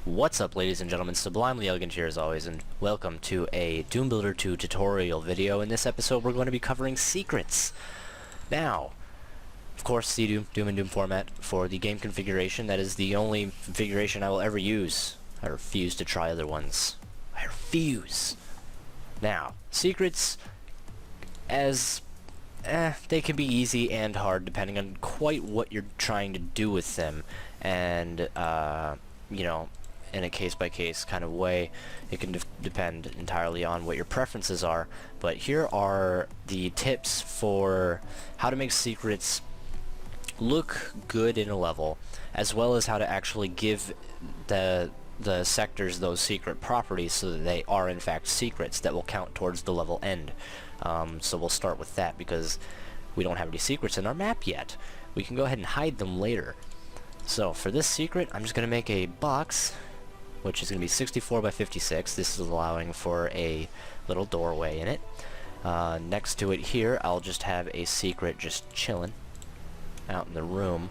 What's up, ladies and gentlemen? Sublimely Elegant here as always, and welcome to a Doom Builder 2 tutorial video. In this episode we're going to be covering secrets. Now, of course, the Doom and Doom format for the game configuration. That is the only configuration I will ever use. I refuse to try other ones. I refuse. Now, secrets, they can be easy and hard depending on quite what you're trying to do with them, and you know, in a case-by-case kind of way. It can depend entirely on what your preferences are, but here are the tips for how to make secrets look good in a level, as well as how to actually give the sectors those secret properties so that they are in fact secrets that will count towards the level end. So we'll start with that because we don't have any secrets in our map yet. We can go ahead and hide them later. So for this secret, I'm just going to make a box, which is going to be 64 by 56. This is allowing for a little doorway in it. Next to it here, I'll just have a secret just chilling out in the room.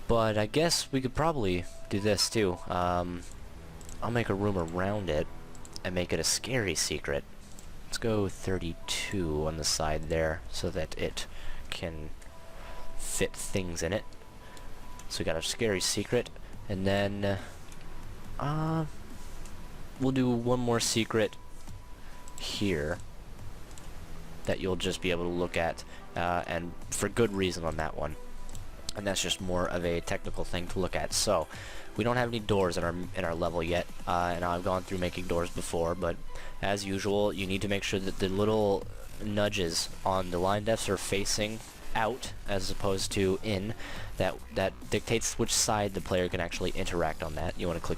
But I guess we could probably do this too. I'll make a room around it and make it a scary secret. Let's go 32 on the side there so that it can fit things in it. So we got a scary secret, and then we'll do one more secret here that you'll just be able to look at, and for good reason on that one. And that's just more of a technical thing to look at. So we don't have any doors in our level yet, and I've gone through making doors before, but as usual, you need to make sure that the little nudges on the line defs are facing out as opposed to in. That dictates which side the player can actually interact on that. You want to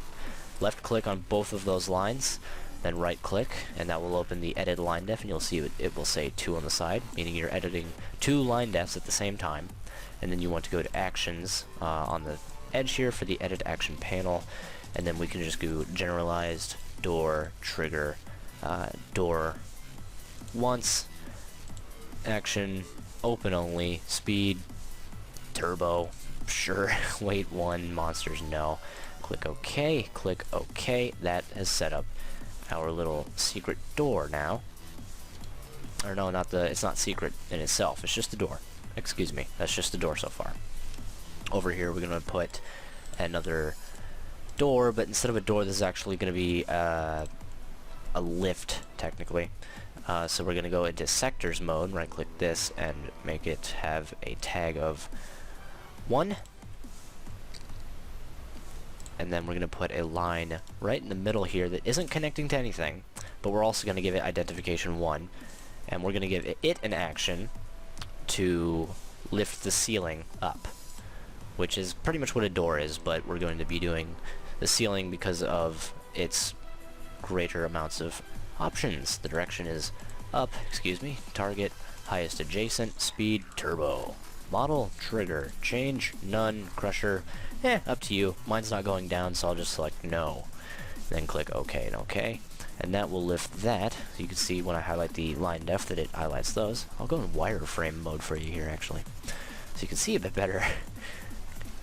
left click on both of those lines, then right click, and that will open the edit line def, and you'll see it will say 2 on the side, meaning you're editing 2 line defs at the same time. And then you want to go to actions on the edge here for the edit action panel, and then we can just go generalized door trigger door once, action open only, speed turbo sure, wait 1, monsters no. Click OK, click OK. That has set up our little secret door now. Or no, it's not secret in itself, it's just a door. Excuse me, that's just the door so far. Over here we're going to put another door, but instead of a door this is actually going to be a lift, technically. So we're going to go into sectors mode, right click this, and make it have a tag of 1. And then we're going to put a line right in the middle here that isn't connecting to anything, but we're also going to give it identification 1. And we're going to give it an action to lift the ceiling up, which is pretty much what a door is, but we're going to be doing the ceiling because of its greater amounts of options. The direction is up, excuse me, target, highest adjacent, speed, turbo, model, trigger, change, none, crusher, up to you. Mine's not going down, so I'll just select no, then click OK and OK. And that will lift that. So you can see when I highlight the line def that it highlights those. I'll go in wireframe mode for you here, actually, so you can see a bit better.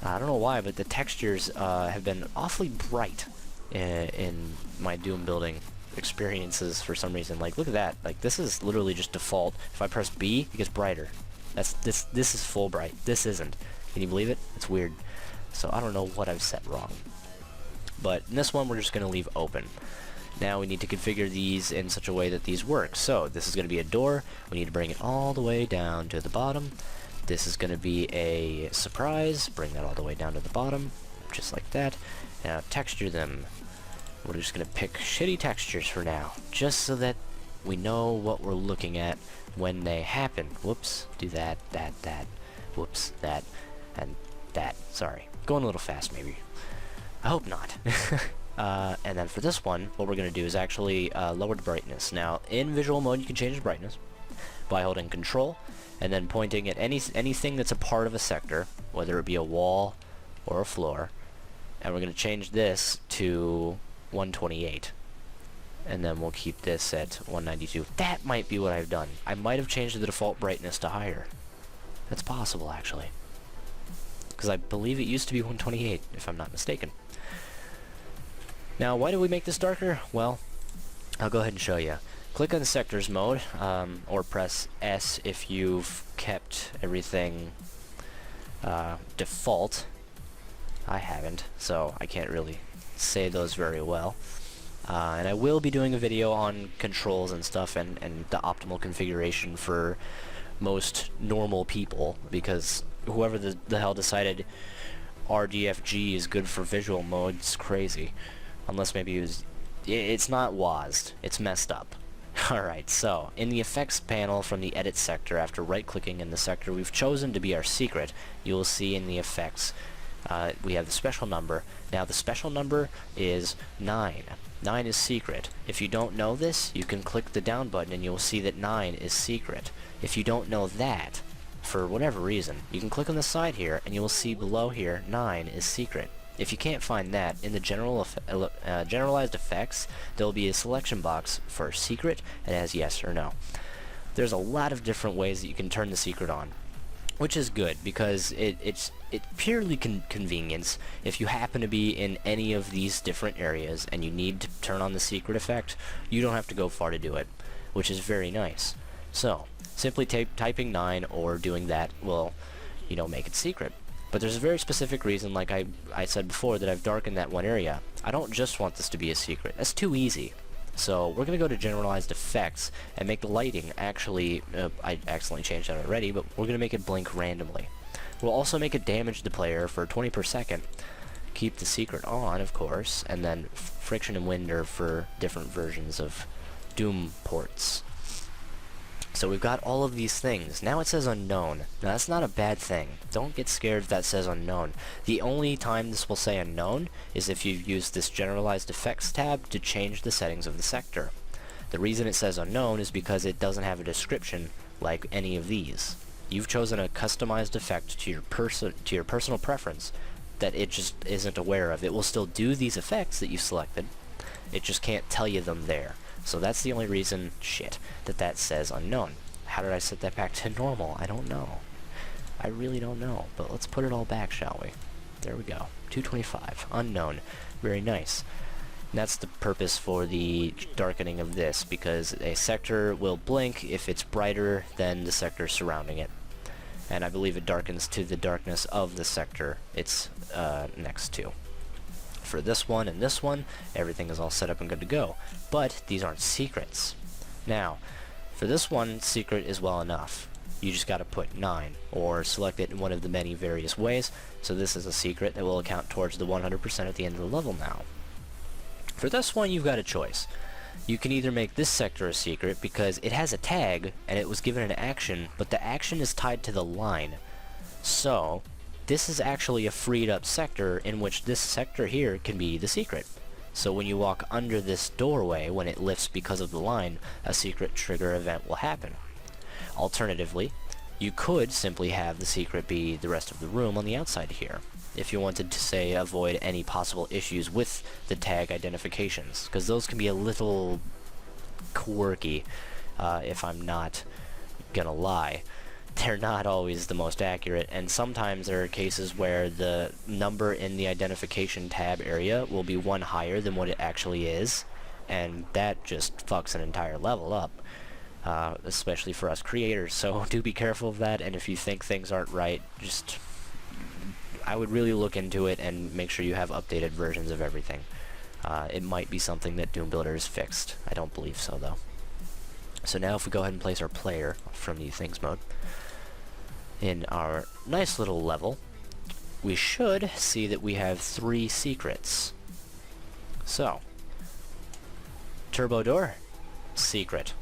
I don't know why, but the textures have been awfully bright in my Doom building experiences for some reason. Like, look at that. Like, this is literally just default. If I press B, it gets brighter. This is full bright. This isn't. Can you believe it? It's weird. So I don't know what I've set wrong. But in this one, we're just going to leave open. Now we need to configure these in such a way that these work. So this is going to be a door. We need to bring it all the way down to the bottom. This is going to be a surprise. Bring that all the way down to the bottom, just like that. Now texture them. We're just going to pick shitty textures for now, just so that we know what we're looking at when they happen. Whoops. Do that, that. Whoops, that, and that. Sorry. Going a little fast, maybe. I hope not. And then for this one, what we're going to do is actually lower the brightness. Now, in visual mode, you can change the brightness by holding Control and then pointing at anything that's a part of a sector, whether it be a wall or a floor. And we're going to change this to 128. And then we'll keep this at 192. That might be what I've done. I might have changed the default brightness to higher. That's possible, actually. Because I believe it used to be 128, if I'm not mistaken. Now, why do we make this darker? Well, I'll go ahead and show you. Click on the sectors mode, or press S if you've kept everything default. I haven't, so I can't really say those very well. And I will be doing a video on controls and stuff and the optimal configuration for most normal people, because whoever the hell decided RDFG is good for visual mode is crazy. Unless maybe it's not WASD, it's messed up. Alright, so, in the effects panel from the edit sector, after right-clicking in the sector we've chosen to be our secret, you will see in the effects we have the special number. Now the special number is 9. 9 is secret. If you don't know this, you can click the down button and you'll see that 9 is secret. If you don't know that, for whatever reason, you can click on the side here and you will see below here 9 is secret. If you can't find that, in the generalized effects, there will be a selection box for secret, and it has yes or no. There's a lot of different ways that you can turn the secret on, which is good, because it's purely convenience. If you happen to be in any of these different areas and you need to turn on the secret effect, you don't have to go far to do it, which is very nice. So, simply typing 9 or doing that will, make it secret. But there's a very specific reason, like I said before, that I've darkened that one area. I don't just want this to be a secret. That's too easy. So we're going to go to Generalized Effects and make the lighting actually, I accidentally changed that already, but we're going to make it blink randomly. We'll also make it damage the player for 20 per second. Keep the secret on, of course, and then friction and wind are for different versions of Doom ports. So we've got all of these things. Now it says unknown. Now that's not a bad thing. Don't get scared if that says unknown. The only time this will say unknown is if you use this Generalized Effects tab to change the settings of the sector. The reason it says unknown is because it doesn't have a description like any of these. You've chosen a customized effect to your personal preference that it just isn't aware of. It will still do these effects that you selected. It just can't tell you them there. So that's the only reason, that says unknown. How did I set that back to normal? I don't know. I really don't know. But let's put it all back, shall we? There we go. 225. Unknown. Very nice. And that's the purpose for the darkening of this, because a sector will blink if it's brighter than the sector surrounding it. And I believe it darkens to the darkness of the sector it's next to. For this one and this one, everything is all set up and good to go. But these aren't secrets. Now, for this one, secret is well enough. You just gotta put 9, or select it in one of the many various ways. So this is a secret that will account towards the 100% at the end of the level now. For this one, you've got a choice. You can either make this sector a secret because it has a tag and it was given an action, but the action is tied to the line. So, this is actually a freed up sector in which this sector here can be the secret. So when you walk under this doorway, when it lifts because of the line, a secret trigger event will happen. Alternatively, you could simply have the secret be the rest of the room on the outside here, if you wanted to, say, avoid any possible issues with the tag identifications, because those can be a little quirky, if I'm not gonna lie. They're not always the most accurate, and sometimes there are cases where the number in the identification tab area will be one higher than what it actually is, and that just fucks an entire level up, especially for us creators. So do be careful of that, and if you think things aren't right, I would really look into it and make sure you have updated versions of everything. It might be something that Doom Builder has fixed. I don't believe so, though. So now if we go ahead and place our player from the things mode in our nice little level, we should see that we have 3 secrets. So, turbo door, secret.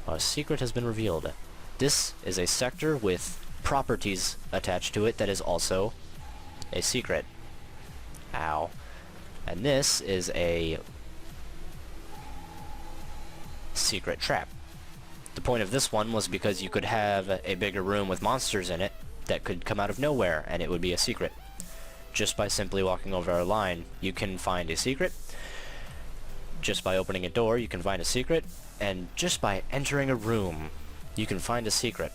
A secret has been revealed. This is a sector with properties attached to it that is also a secret. Ow. And this is a secret trap. The point of this one was because you could have a bigger room with monsters in it that could come out of nowhere, and it would be a secret. Just by simply walking over our line, you can find a secret. Just by opening a door, you can find a secret. And just by entering a room, you can find a secret.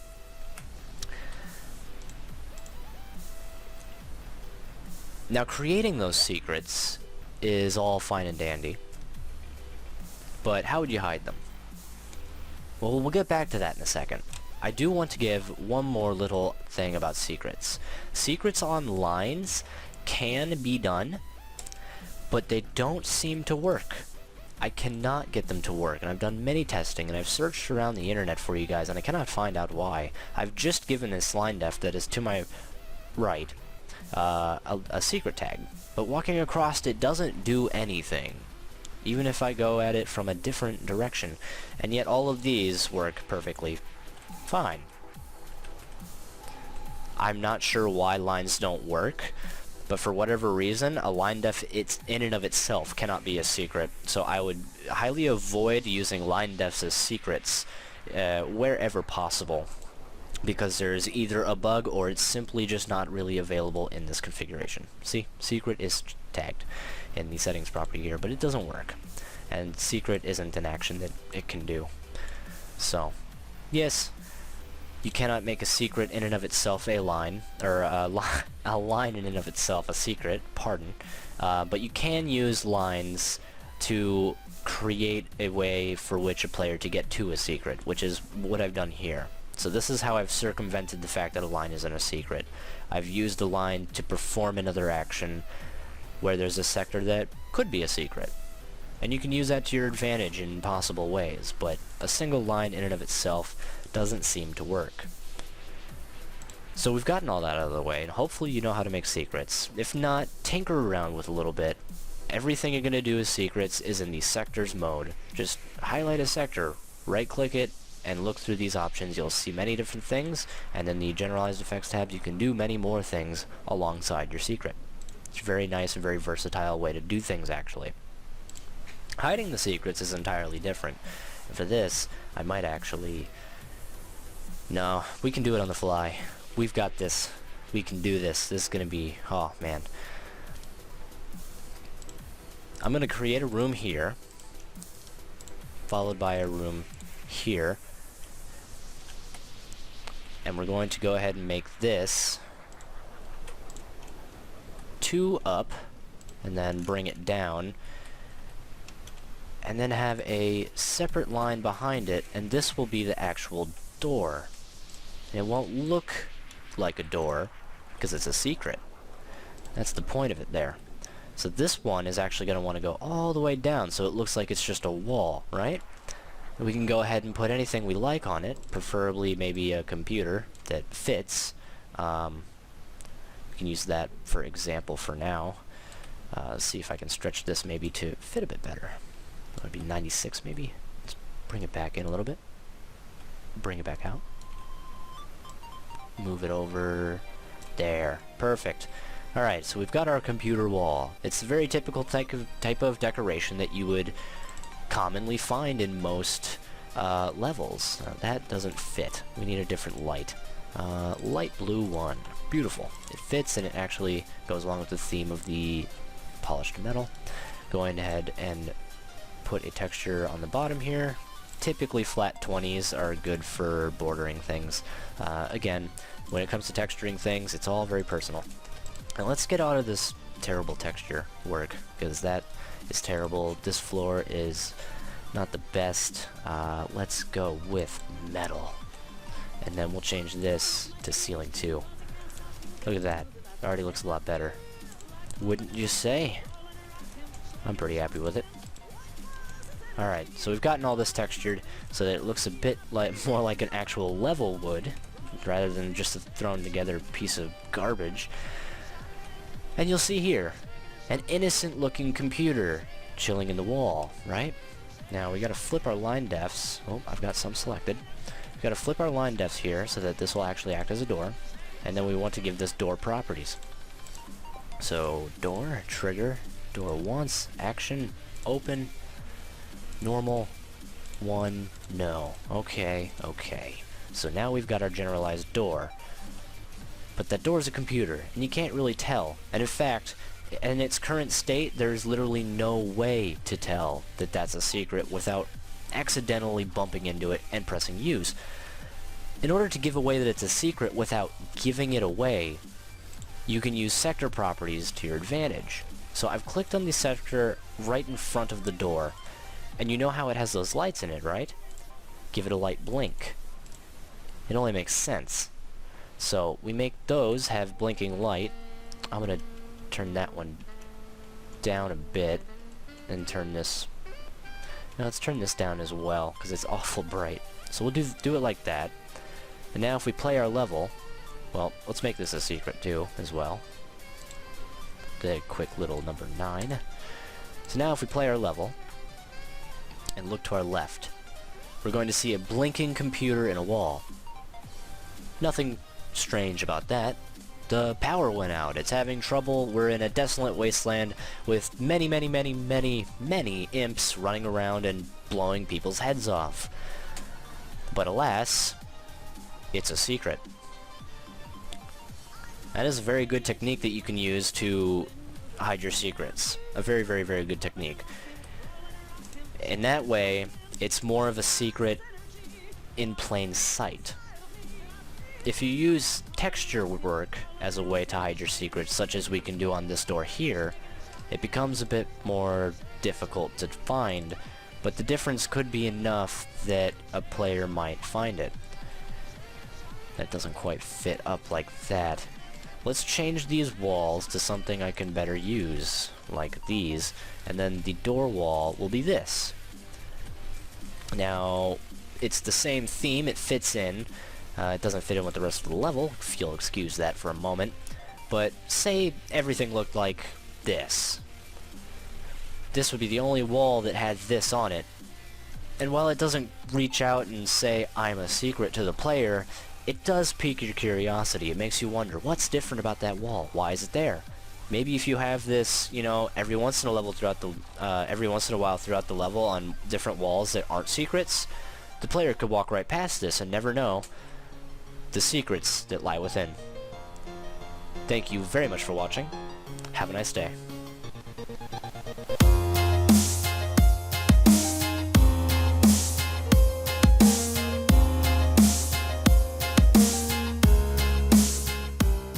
Now, creating those secrets is all fine and dandy. But how would you hide them? Well, we'll get back to that in a second. I do want to give one more little thing about secrets. Secrets on lines can be done, but they don't seem to work. I cannot get them to work, and I've done many testing, and I've searched around the internet for you guys, and I cannot find out why. I've just given this line def that is to my right a secret tag, but walking across it doesn't do anything, even if I go at it from a different direction, and yet all of these work perfectly fine. I'm not sure why lines don't work, but for whatever reason, a line def it's in and of itself cannot be a secret, so I would highly avoid using line defs as secrets wherever possible, because there's either a bug or it's simply just not really available in this configuration. See, secret is tagged in the settings property here, but it doesn't work, and secret isn't an action that it can do. So, yes, you cannot make a secret in and of itself a line, or a line in and of itself a secret, pardon, but you can use lines to create a way for which a player to get to a secret, which is what I've done here. So this is how I've circumvented the fact that a line isn't a secret. I've used a line to perform another action where there's a sector that could be a secret. And you can use that to your advantage in possible ways, but a single line in and of itself doesn't seem to work. So we've gotten all that out of the way, and hopefully you know how to make secrets. If not, tinker around with a little bit. Everything you're going to do as secrets is in the sectors mode. Just highlight a sector, right-click it, and look through these options. You'll see many different things, and in the generalized effects tab you can do many more things alongside your secret. It's a very nice and very versatile way to do things, actually. Hiding the secrets is entirely different. And for this, I might actually... No, we can do it on the fly. We've got this. We can do this. This is gonna be... Oh, man. I'm gonna create a room here, followed by a room here. And we're going to go ahead and make this 2 up, and then bring it down, and then have a separate line behind it, and this will be the actual door. And it won't look like a door, because it's a secret. That's the point of it there. So this one is actually going to want to go all the way down, so it looks like it's just a wall, right? And we can go ahead and put anything we like on it, preferably maybe a computer that fits. We can use that for example for now. See if I can stretch this maybe to fit a bit better. That would be 96 maybe. Let's bring it back in a little bit. Bring it back out. Move it over there. Perfect. Alright, so we've got our computer wall. It's a very typical type of decoration that you would commonly find in most levels. That doesn't fit. We need a different light. Light blue one. Beautiful. It fits, and it actually goes along with the theme of the polished metal. Going ahead and put a texture on the bottom here. Typically flat 20s are good for bordering things. Again, when it comes to texturing things, it's all very personal. And let's get out of this terrible texture work, because that is terrible. This floor is not the best. Let's go with metal. And then we'll change this to ceiling 2. Look at that. It already looks a lot better. Wouldn't you say? I'm pretty happy with it. Alright, so we've gotten all this textured so that it looks a bit like more like an actual level would, rather than just a thrown together piece of garbage. And you'll see here, an innocent looking computer chilling in the wall, right? Now we gotta flip our line defs. Oh, I've got some selected. We gotta flip our line defs here so that this will actually act as a door. And then we want to give this door properties. So, door, trigger, door once, action, open, normal, 1, no. Okay, okay. So now we've got our generalized door. But that door is a computer, and you can't really tell. And in fact, in its current state, there's literally no way to tell that that's a secret without accidentally bumping into it and pressing use. In order to give away that it's a secret without giving it away, you can use sector properties to your advantage. So I've clicked on the sector right in front of the door, and you know how it has those lights in it, right? Give it a light blink. It only makes sense. So we make those have blinking light. I'm gonna turn that one down a bit and turn this... Now let's turn this down as well, because it's awful bright. So we'll do it like that. And now if we play our level, well, let's make this a secret too, as well. The quick little number 9. So now if we play our level, and look to our left, we're going to see a blinking computer in a wall. Nothing strange about that. The power went out. It's having trouble. We're in a desolate wasteland with many, many, many, many, many imps running around and blowing people's heads off. But alas, it's a secret. That is a very good technique that you can use to hide your secrets. A very, very, very good technique. In that way, it's more of a secret in plain sight. If you use texture work as a way to hide your secrets, such as we can do on this door here, it becomes a bit more difficult to find, but the difference could be enough that a player might find it. That doesn't quite fit up like that. Let's change these walls to something I can better use, like these, and then the door wall will be this. Now, it's the same theme, it fits in. It doesn't fit in with the rest of the level, if you'll excuse that for a moment. But say everything looked like this. This would be the only wall that had this on it. And while it doesn't reach out and say, I'm a secret to the player, it does pique your curiosity. It makes you wonder, what's different about that wall? Why is it there? Maybe if you have this, you know, every once in a while throughout the level on different walls that aren't secrets, the player could walk right past this and never know the secrets that lie within. Thank you very much for watching. Have a nice day.